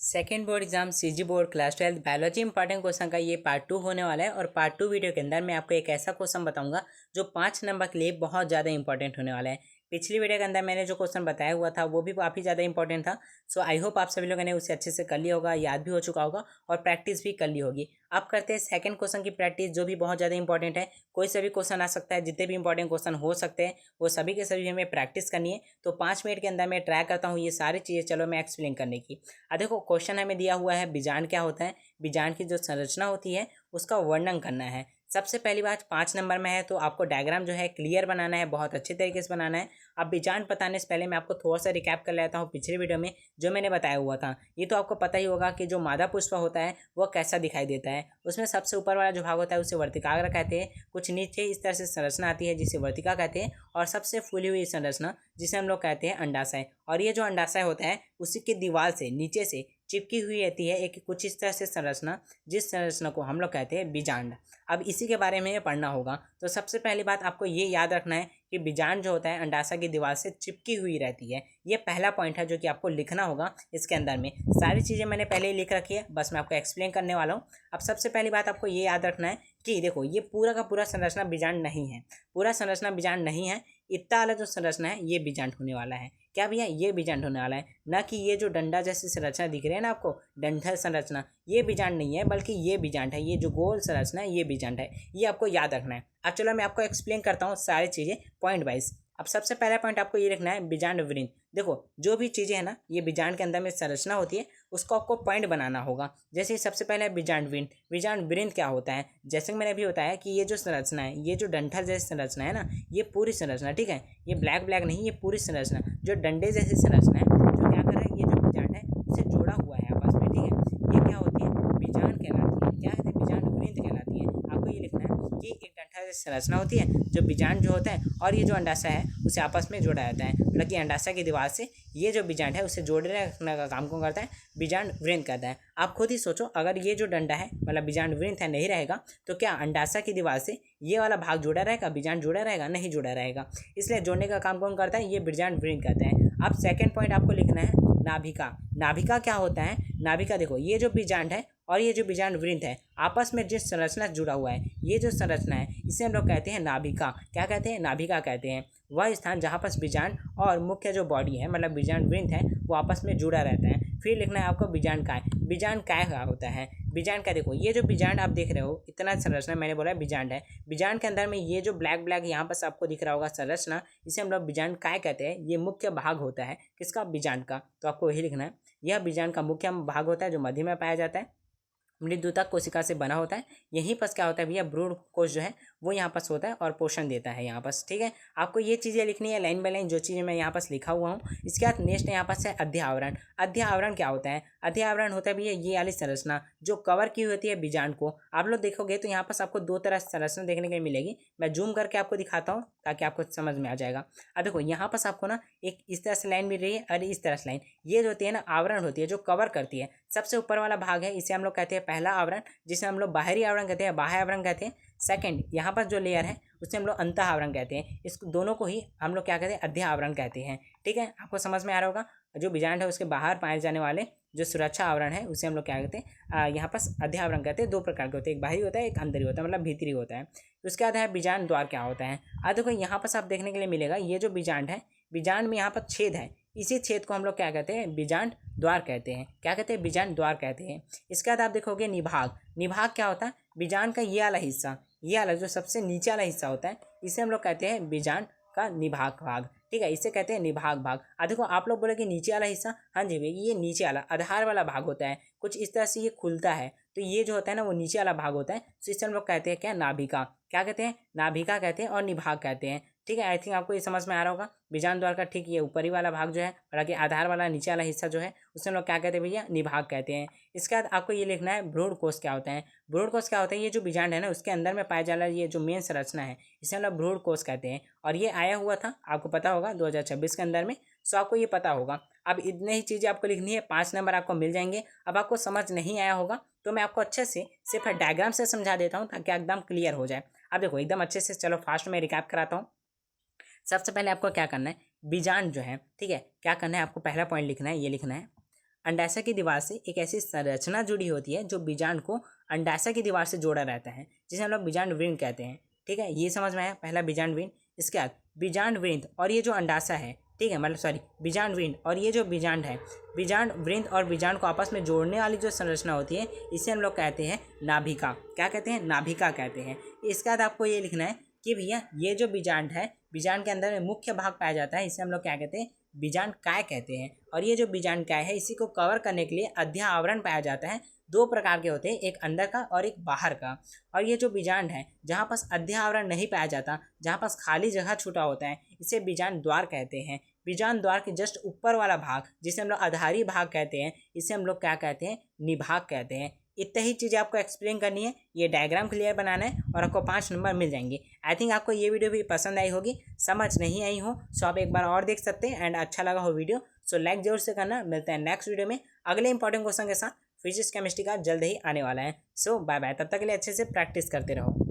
Second board exam CG board class 12 biology important question का ये part 2 होने वाला है। और पार्ट 2 वीडियो के अंदर मैं आपको एक ऐसा क्वेश्चन बताऊंगा जो 5 नंबर के लिए बहुत ज़्यादा इंपॉर्टेंट होने वाला है। पिछली वीडियो के अंदर मैंने जो क्वेश्चन बताया हुआ था वो भी काफ़ी ज़्यादा इंपॉर्टेंट था। सो आई होप आप सभी लोगों ने उसे अच्छे से कर लिया होगा, याद भी हो चुका होगा और प्रैक्टिस भी कर ली होगी। अब करते हैं सेकंड क्वेश्चन की प्रैक्टिस, जो भी बहुत ज़्यादा इंपॉर्टेंट है। कोई सा भी क्वेश्चन आ सकता है, जितने भी इंपॉर्टेंट क्वेश्चन हो सकते हैं वो सभी के सभी हमें प्रैक्टिस करनी है। तो 5 मिनट के अंदर मैं ट्राई करता हूँ ये सारी चीज़ें, चलो मैं एक्सप्लेन करने की। देखो क्वेश्चन हमें दिया हुआ है बीजांड क्या होता है, बीजांड की जो संरचना होती है उसका वर्णन करना है। सबसे पहली बात 5 नंबर में है तो आपको डायग्राम जो है क्लियर बनाना है, बहुत अच्छे तरीके से बनाना है। अब बीजांड बताने से पहले मैं आपको थोड़ा सा रिकैप कर लेता हूँ पिछले वीडियो में जो मैंने बताया हुआ था। ये तो आपको पता ही होगा कि जो मादा पुष्प होता है वो कैसा दिखाई देता है। उसमें सबसे ऊपर वाला जो भाग होता है उसे वर्तिकाग्र कहते हैं, कुछ नीचे इस तरह से संरचना आती है जिसे वर्तिका कहते हैं, और सबसे फूली हुई संरचना जिसे हम लोग कहते हैं अंडाशय। और ये जो अंडाशय होता है उसी की दीवार से नीचे से चिपकी हुई रहती है एक कुछ इस तरह से संरचना, जिस संरचना को हम लोग कहते हैं बीजांड। अब इसी के बारे में पढ़ना होगा। तो सबसे पहली बात आपको ये याद रखना है कि बीजांड जो होता है अंडाशय की दीवार से चिपकी हुई रहती है। ये पहला पॉइंट है जो कि आपको लिखना होगा। इसके अंदर में सारी चीज़ें मैंने पहले ही लिख रखी है, बस मैं आपको एक्सप्लेन करने वाला हूँ। अब सबसे पहली बात आपको ये याद रखना है कि देखो ये पूरा का पूरा संरचना बीजांड नहीं है, पूरा संरचना बीजांड नहीं है। इतना वाला जो संरचना है ये बीजांड होने वाला है। क्या भैया, ये बीजांड होने वाला है, ना कि ये जो डंडा जैसी संरचना दिख रही है ना आपको, डंठल संरचना, ये बीजांड नहीं है बल्कि ये बीजांड है। ये जो गोल संरचना है ये बीजांड है, ये आपको याद रखना है। अब चलो मैं आपको एक्सप्लेन करता हूँ सारी चीज़ें पॉइंट वाइज। अब सबसे पहला पॉइंट आपको ये लिखना है बीजांड वृंत। देखो जो भी चीज़ें हैं ना ये बीजांड के अंदर में संरचना होती है, उसको आपको पॉइंट बनाना होगा। जैसे सबसे पहले है बीजांड वृंत। बीजांड वृंत क्या होता है, जैसे मैंने अभी बताया कि ये जो संरचना है, ये जो डंठल जैसी संरचना है ना, ये पूरी संरचना, ठीक है, ये ब्लैक ब्लैक नहीं, ये पूरी संरचना जो डंडे जैसी संरचना है, जो क्या कर रहा है, ये जो बीजांड है उसे जोड़ा हुआ है आपस में, ठीक है। ये क्या होती है, बीजांड कहलाती है। क्या कहते हैं, बीजांड वृंत कहलाती है। आपको ये लिखना है कि एक डंठल जैसी संरचना होती है जो बीजांड जो होता है, और ये जो अंडाशय है उसे आपस में जोड़ा जाता है। मतलब कि अंडाशय की दीवार से ये जो बीजांड है उसे जोड़ने रखने का काम कौन करता है, बीजांड वृंत करता है। आप खुद ही सोचो, अगर ये जो डंडा है मतलब बीजांड वृंत है नहीं रहेगा तो क्या अंडाशय की दीवार से ये वाला भाग जुड़ा रहेगा, बीजांड जुड़ा रहेगा, नहीं जुड़ा रहेगा। इसलिए जोड़ने का काम कौन करता है, ये बीजांड वृंत करता है। अब सेकेंड पॉइंट आपको लिखना है नाभिका। नाभिका क्या होता है, नाभिका देखो ये जो बीजांड है और ये जो बीजांड वृंत है आपस में जिस संरचना से जुड़ा हुआ है, ये जो संरचना है इसे हम लोग कहते हैं नाभिका। क्या कहते हैं, नाभिका कहते हैं। वह स्थान जहाँ पर बीजांड और मुख्य जो बॉडी है मतलब बीजांड वृंत है वो आपस में जुड़ा रहता है। फिर लिखना है आपको बीजांड काय। बीजांड काय क्या होता है, बीजांड का देखो ये जो बीजांड आप देख रहे हो, इतना संरचना मैंने बोला बीजांड है। बीजांड के अंदर में ये जो ब्लैक ब्लैक यहाँ पर आपको दिख रहा होगा संरचना, इसे हम लोग बीजांड काय कहते हैं। ये मुख्य भाग होता है किसका, बीजांड का। तो आपको यही लिखना है, यह बीजांड का मुख्य भाग होता है जो मध्य में पाया जाता है, मृदुतक कोशिका से बना होता है। यहीं पर क्या होता है भैया, भ्रूण कोश जो है वो यहाँ पर होता है और पोषण देता है यहाँ पर, ठीक है। आपको ये चीज़ें लिखनी है लाइन बाय लाइन, जो चीज़ें मैं यहाँ पर लिखा हुआ हूँ। इसके बाद नेक्स्ट यहाँ पर है अध्यावरण। अध्यावरण क्या होता है, अध्यावरण होता है भैया ये वाली संरचना जो कवर की होती है बीजांड को। आप लोग देखोगे तो यहाँ पर आपको दो तरह से संरचना देखने को मिलेगी। मैं जूम करके आपको दिखाता हूँ ताकि आपको समझ में आ जाएगा। अब देखो यहाँ पर आपको ना एक इस तरह से लाइन मिल रही है और इस तरह से लाइन, ये जो होती है ना आवरण होती है जो कवर करती है। सबसे ऊपर वाला भाग है इसे हम लोग कहते हैं पहला आवरण, जिसे हम लोग बाहरी आवरण कहते हैं, बाह्य आवरण कहते हैं। सेकंड यहाँ पर जो लेयर है उसे हम लोग अंतः आवरण कहते हैं। इस दोनों को ही हम लोग क्या कहते हैं, अध्या आवरण कहते हैं, ठीक है। आपको समझ में आ रहा होगा। जो बीजांड है उसके बाहर पाए जाने वाले जो सुरक्षा आवरण है उसे हम लोग क्या कहते हैं, यहाँ पर अध्या आवरण कहते हैं। दो प्रकार के होते हैं, एक बाहरी होता है एक अंदरी होता है, मतलब भीतरी होता है। उसके बाद है बीजांड द्वार क्या होता है। अब देखो यहाँ पर आप देखने के लिए मिलेगा ये जो बीजांड है, बीजांड में यहाँ पर छेद है, इसी छेद को हम लोग क्या कहते हैं, बीजांड द्वार कहते हैं। क्या कहते हैं, बीजांड द्वार कहते हैं। इसके बाद आप देखोगे निभाग। निभाग क्या होता है, बीजांड का ये वाला हिस्सा, ये वाला जो सबसे नीचे वाला हिस्सा होता है इसे हम लोग कहते हैं बीजांड का निभाग भाग, ठीक है, इसे कहते हैं निभाग भाग। देखो आप लोग बोले कि नीचे वाला हिस्सा, हाँ जी भैया ये नीचे वाला आधार वाला भाग होता है, कुछ इस तरह से ये खुलता है, तो ये जो होता है ना वो नीचे वाला भाग होता है। तो इसे हम लोग कहते हैं क्या, नाभिका। क्या कहते हैं, नाभिका कहते हैं और निभाग कहते हैं, ठीक है। आई थिंक आपको ये समझ में आ रहा होगा। बीजांड द्वार का ठीक ये ऊपरी वाला भाग जो है, हालांकि आधार वाला नीचे वाला हिस्सा जो है उसे हम लोग क्या कहते हैं भैया, निभाग कहते हैं। इसके बाद आपको ये लिखना है भ्रूण कोश क्या होता है। भ्रूण कोश क्या होता है, ये जो बीजांड है ना उसके अंदर में पाया जाने वाला ये जो मेन संरचना है इसे हम लोग भ्रूण कोश कहते हैं। और ये आया हुआ था आपको पता होगा 2026 के अंदर में, सो आपको ये पता होगा। अब इतने ही चीज़ें आपको लिखनी है, 5 नंबर आपको मिल जाएंगे। अब आपको समझ नहीं आया होगा तो मैं आपको अच्छे से सिर्फ डायग्राम से समझा देता हूँ ताकि एकदम क्लियर हो जाए। अब देखो एकदम अच्छे से, चलो फास्ट में रिकैप कराता हूँ। सबसे पहले आपको क्या करना है, बीजांड जो है, ठीक है, क्या करना है आपको, पहला पॉइंट लिखना है, ये लिखना है अंडाशय की दीवार से एक ऐसी संरचना जुड़ी होती है जो बीजांड को अंडाशय की दीवार से जोड़ा रहता है, जिसे हम लोग बीजांड वृंत कहते हैं। ठीक है, ये समझ में आया पहला बीजांड वृंत। इसके बाद बीजांड वृंत और ये जो अंडाशय है, ठीक है, मतलब सॉरी बीजांड वृंत और ये जो बीजांड है, बीजांड वृंत और बीजांड को आपस में जोड़ने वाली जो संरचना होती है इसे हम लोग कहते हैं नाभिका। क्या कहते हैं? नाभिका कहते हैं। इसके बाद आपको ये लिखना है कि भैया ये जो बीजांड है, बीजांड के अंदर में मुख्य भाग पाया जाता है, इसे हम लोग क्या कहते हैं? बीजांड काय कहते हैं। और ये जो बीजांड काय है, इसी को कवर करने के लिए अध्या आवरण पाया जाता है। दो प्रकार के होते हैं, एक अंदर का और एक बाहर का। और ये जो बीजांड है, जहाँ पास अध्या आवरण नहीं पाया जाता, जहाँ पास खाली जगह छूटा होता है, इसे बीजांड द्वार कहते हैं। बीजांड द्वार के जस्ट ऊपर वाला भाग, जिसे हम लोग आधारी भाग कहते हैं, इसे हम लोग क्या कहते हैं? निभाग कहते हैं। इतनी ही चीज़ें आपको एक्सप्लेन करनी है, ये डायग्राम क्लियर बनाना है और आपको 5 नंबर मिल जाएंगे। आई थिंक आपको ये वीडियो भी पसंद आई होगी। समझ नहीं आई हो सो आप एक बार और देख सकते हैं, एंड अच्छा लगा हो वीडियो सो लाइक जरूर से करना। मिलते हैं नेक्स्ट वीडियो में अगले इंपॉर्टेंट क्वेश्चन के साथ। फिजिक्स केमिस्ट्री का जल्द ही आने वाला है। सो बाय बाय, तब तक के लिए अच्छे से प्रैक्टिस करते रहो।